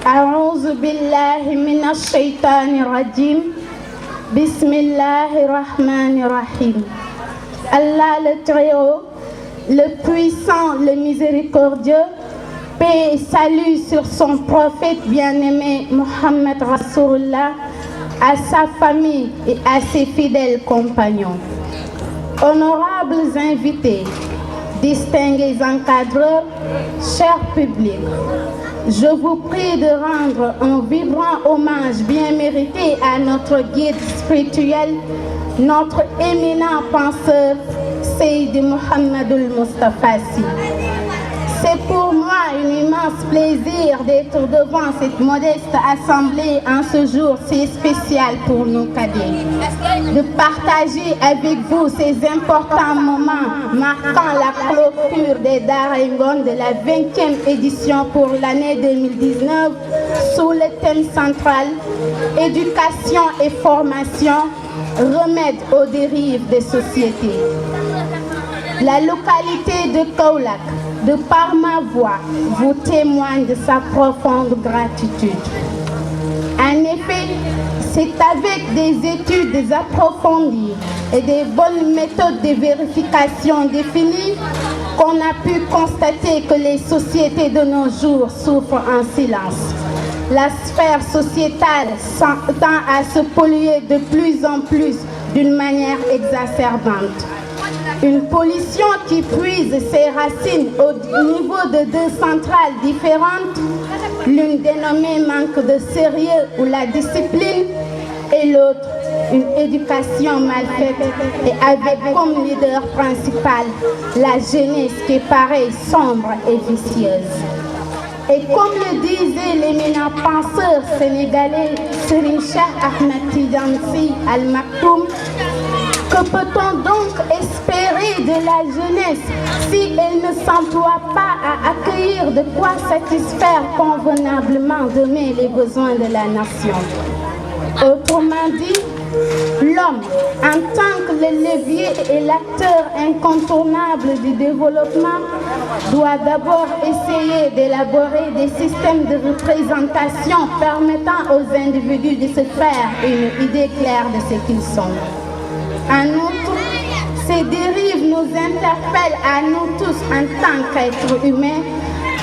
أعوذ بالله من الشيطان الرجيم بسم الله الرحمن الرحيم. Allah le Très-Haut, le puissant, le miséricordieux, paix et salut sur son prophète bien-aimé Mohammed Rasulullah, à sa famille et à ses fidèles compagnons. Honorables invités, distingués encadreurs, chers publics, je vous prie de rendre un vibrant hommage bien mérité à notre guide spirituel, notre éminent penseur, Seydi Mouhamadul Moustapha Sy. C'est pour moi un immense plaisir d'être devant cette modeste assemblée en ce jour si spécial pour nous cadets, de partager avec vous ces importants moments marquant la clôture des Daara Ngon de la 20e édition pour l'année 2019 sous le thème central « Éducation et formation, remède aux dérives des sociétés ». La localité de Kaolack, de par ma voix, vous témoigne de sa profonde gratitude. En effet, c'est avec des études approfondies et des bonnes méthodes de vérification définies qu'on a pu constater que les sociétés de nos jours souffrent en silence. La sphère sociétale tend à se polluer de plus en plus d'une manière exacerbante. Une pollution qui puise ses racines au niveau de deux centrales différentes, l'une dénommée manque de sérieux ou la discipline, et l'autre une éducation mal faite et avec comme leader principal la jeunesse qui paraît sombre et vicieuse. Et comme le disait l'éminent penseur sénégalais Serigne Cheikh Ahmed Tidiane Sy Al Maktoum, que peut-on donc espérer de la jeunesse si elle ne s'emploie pas à accueillir de quoi satisfaire convenablement demain les besoins de la nation? Autrement dit, l'homme, en tant que le levier et l'acteur incontournable du développement, doit d'abord essayer d'élaborer des systèmes de représentation permettant aux individus de se faire une idée claire de ce qu'ils sont. En outre, ces dérives nous interpellent à nous tous en tant qu'êtres humains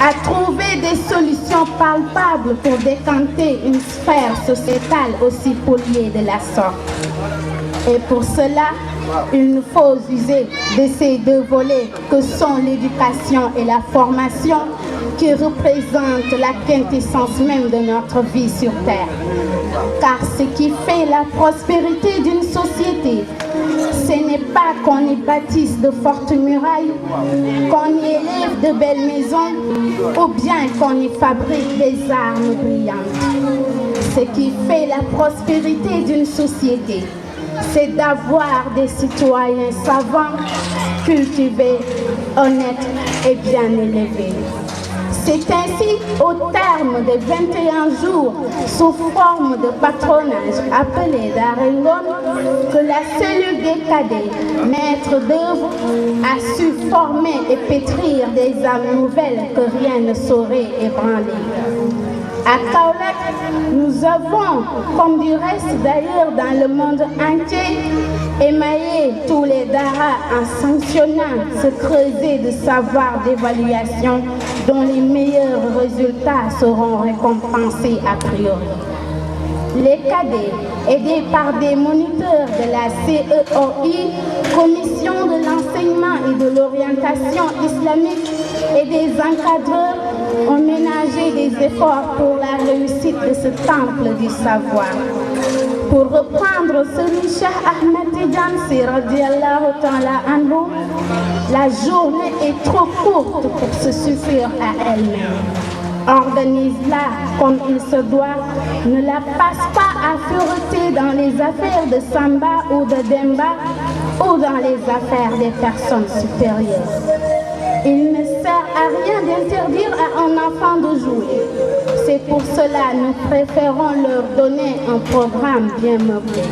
à trouver des solutions palpables pour décanter une sphère sociétale aussi polluée de la sorte. Et pour cela, il nous faut user de ces deux volets que sont l'éducation et la formation qui représentent la quintessence même de notre vie sur Terre. Car ce qui fait la prospérité d'une société, ce n'est pas qu'on y bâtisse de fortes murailles, qu'on y élève de belles maisons, ou bien qu'on y fabrique des armes brillantes. Ce qui fait la prospérité d'une société, c'est d'avoir des citoyens savants, cultivés, honnêtes et bien élevés. C'est ainsi, au terme de 21 jours, sous forme de patronage appelé Daara Ngon, que la cellule des cadets, maître d'œuvre, a su former et pétrir des âmes nouvelles que rien ne saurait ébranler. À Kaolack, nous avons, comme du reste d'ailleurs dans le monde entier, émaillé tous les Daara en sanctionnant ce creuset de savoir d'évaluation dont les meilleurs résultats seront récompensés a priori. Les cadets, aidés par des moniteurs de la CEOI, Commission de l'enseignement et de l'orientation islamique, et des encadreurs, ont ménagé des efforts pour la réussite de ce temple du savoir. Pour reprendre Serigne Cheikh Ahmed Tidiane Sy radiallahu ta'ala anhu, la journée est trop courte pour se suffire à elle-même. Organise-la comme il se doit, ne la passe pas à fureter dans les affaires de Samba ou de Demba ou dans les affaires des personnes supérieures. Il ne sert à rien d'interdire à un enfant de jouer. C'est pour cela que nous préférons leur donner un programme bien meublé.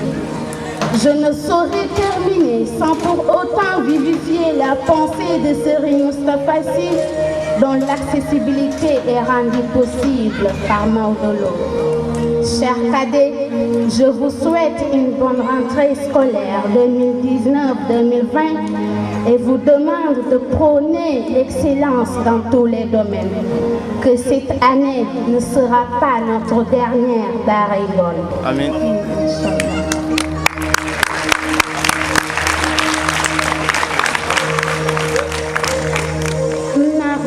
Je ne saurais terminer sans pour autant vivifier la pensée de Serigne Moustapha Sy, dont l'accessibilité est rendue possible par Maodo Lo. Chers cadets, je vous souhaite une bonne rentrée scolaire 2019-2020 et vous demande de prôner l'excellence dans tous les domaines. Que cette année ne sera pas notre dernière Daaray Ngor. Amin.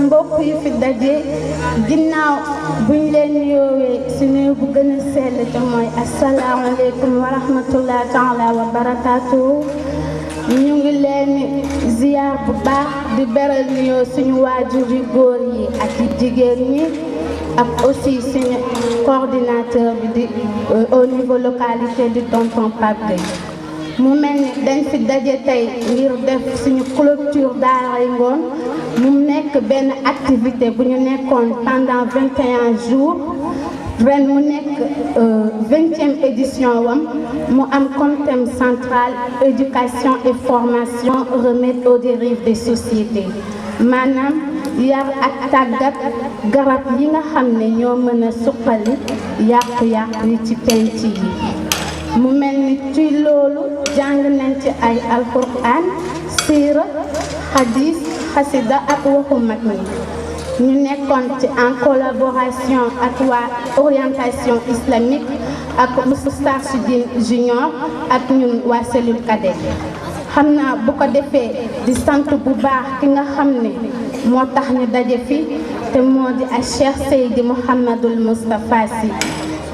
mbokk yi fi daje ginnaaw buñ leen yoowee suñu bu gën a sell te mooy asalaamaaleykum wa rahmatulah taala wa barakaatu. ñu ngi leen ziar bu baax di beral nuyoo suñu waajur yu góor yi ak jigéen ñi ak aussi suñu coordinateur bi di au niveau localité di tonton Pape Gueye. mu mel ni dañ fi daje tey ngir def suñu clôture Daaray Ngor mu nekk benn activité bu ñu nekkoon pendant 21 jours ren mu nekk 20e édition wam mu am comme thème central éducation et formation remède aux dérives des sociétés maanaam yar ak tàggat garab yi nga xam ne ñoo mën a suqali yàqu-yàqu yi ci penc yi. mu mel ni ci loolu jàng nañ ci ay alquran siira hadis xasida ak waxu mag ñi ñu nekkoon ci en collaboration ak waa orientation islamique ak Moustarchidine junior ak ñun waa cellule cadet xam naa bu ko defee di sant bu baax ki nga xam ne moo tax ñu daje fi te moo di ay Cheikh Seydi Mouhamadul Moustapha Sy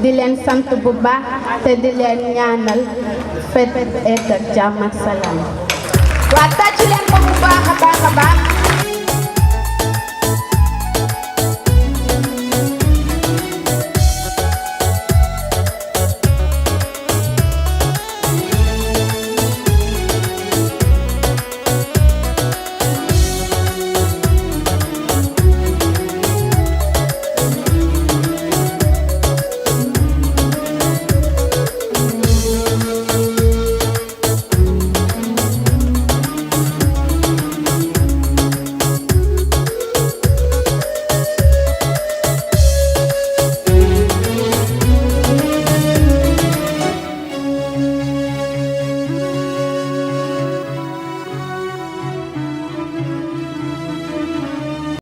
di leen sant bu baax te di leen ñaanal fête ak jàmm ak salaam. waa tàcc leen ko bu baax a baax a baax.